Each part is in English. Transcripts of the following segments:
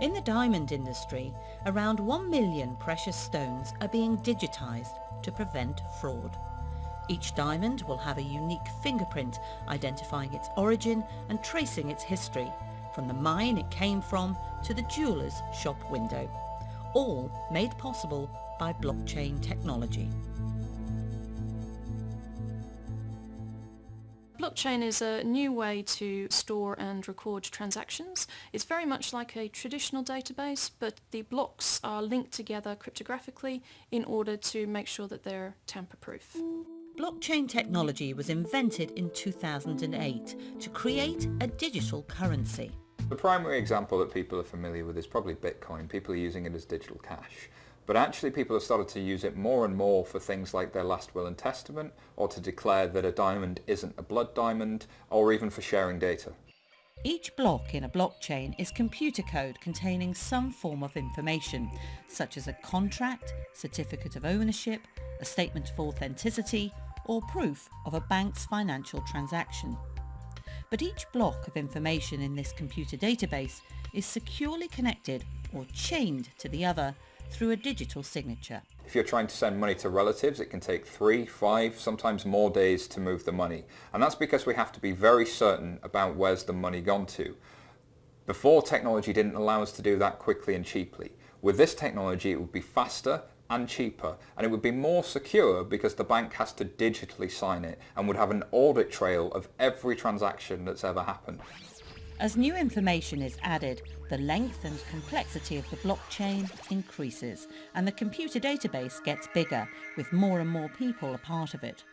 In the diamond industry, around 1 million precious stones are being digitised to prevent fraud. Each diamond will have a unique fingerprint identifying its origin and tracing its history, from the mine it came from to the jeweller's shop window, all made possible by blockchain technology. Blockchain is a new way to store and record transactions. It's very much like a traditional database, but the blocks are linked together cryptographically in order to make sure that they're tamper-proof. Blockchain technology was invented in 2008 to create a digital currency. The primary example that people are familiar with is probably Bitcoin. People are using it as digital cash. But actually people have started to use it more and more for things like their last will and testament, or to declare that a diamond isn't a blood diamond, or even for sharing data. Each block in a blockchain is computer code containing some form of information, such as a contract, certificate of ownership, a statement of authenticity, or proof of a bank's financial transaction. But each block of information in this computer database is securely connected or chained to the other through a digital signature. If you're trying to send money to relatives, it can take 3, 5, sometimes more days to move the money. And that's because we have to be very certain about where's the money gone to. Before, technology didn't allow us to do that quickly and cheaply. With this technology, it would be faster and cheaper, and it would be more secure because the bank has to digitally sign it and would have an audit trail of every transaction that's ever happened. As new information is added, the length and complexity of the blockchain increases, and the computer database gets bigger, with more and more people a part of it.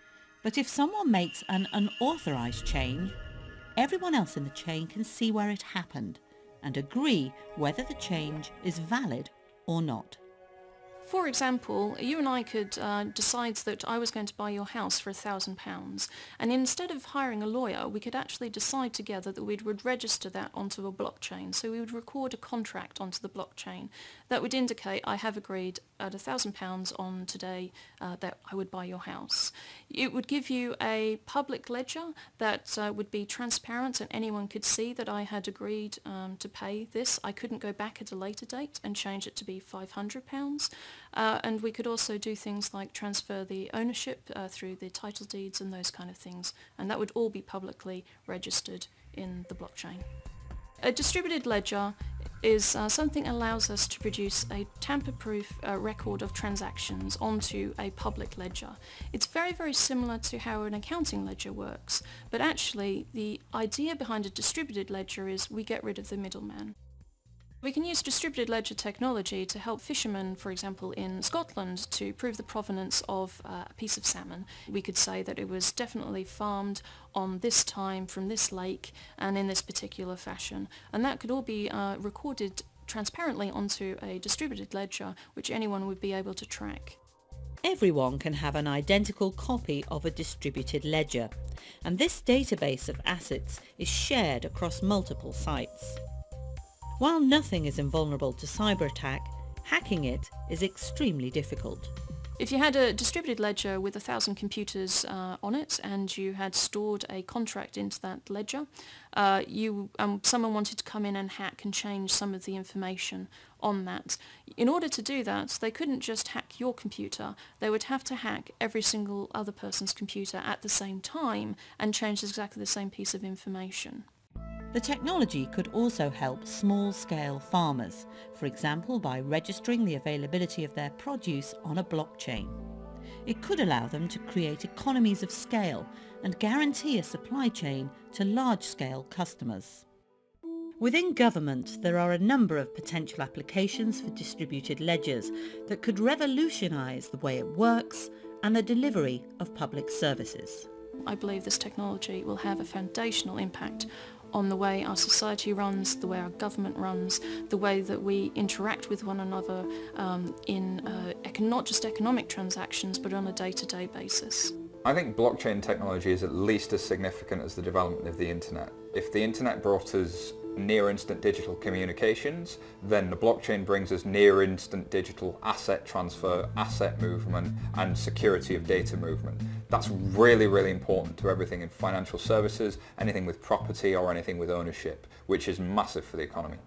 But if someone makes an unauthorized change, everyone else in the chain can see where it happened and agree whether the change is valid or not. For example, you and I could decide that I was going to buy your house for £1,000, and instead of hiring a lawyer, we could actually decide together that we would register that onto a blockchain. So we would record a contract onto the blockchain that would indicate I have agreed at £1,000 on today that I would buy your house. It would give you a public ledger that would be transparent and anyone could see that I had agreed to pay this. I couldn't go back at a later date and change it to be £500. And we could also do things like transfer the ownership through the title deeds and those kind of things, and that would all be publicly registered in the blockchain. A distributed ledger is something that allows us to produce a tamper-proof record of transactions onto a public ledger. It's very, very similar to how an accounting ledger works, but actually the idea behind a distributed ledger is we get rid of the middleman. We can use distributed ledger technology to help fishermen, for example, in Scotland to prove the provenance of a piece of salmon. We could say that it was definitely farmed on this time from this lake and in this particular fashion. And that could all be recorded transparently onto a distributed ledger, which anyone would be able to track. Everyone can have an identical copy of a distributed ledger, and this database of assets is shared across multiple sites. While nothing is invulnerable to cyber attack, hacking it is extremely difficult. If you had a distributed ledger with 1,000 computers on it and you had stored a contract into that ledger, someone wanted to come in and hack and change some of the information on that. In order to do that, they couldn't just hack your computer, they would have to hack every single other person's computer at the same time and change exactly the same piece of information. The technology could also help small-scale farmers, for example by registering the availability of their produce on a blockchain. It could allow them to create economies of scale and guarantee a supply chain to large-scale customers. Within government, there are a number of potential applications for distributed ledgers that could revolutionise the way it works and the delivery of public services. I believe this technology will have a foundational impact on the way our society runs, the way our government runs, the way that we interact with one another in not just economic transactions but on a day-to-day basis. I think blockchain technology is at least as significant as the development of the internet. If the internet brought us near-instant digital communications, then the blockchain brings us near-instant digital asset transfer, asset movement, and security of data movement. That's really, really important to everything in financial services, anything with property or anything with ownership, which is massive for the economy.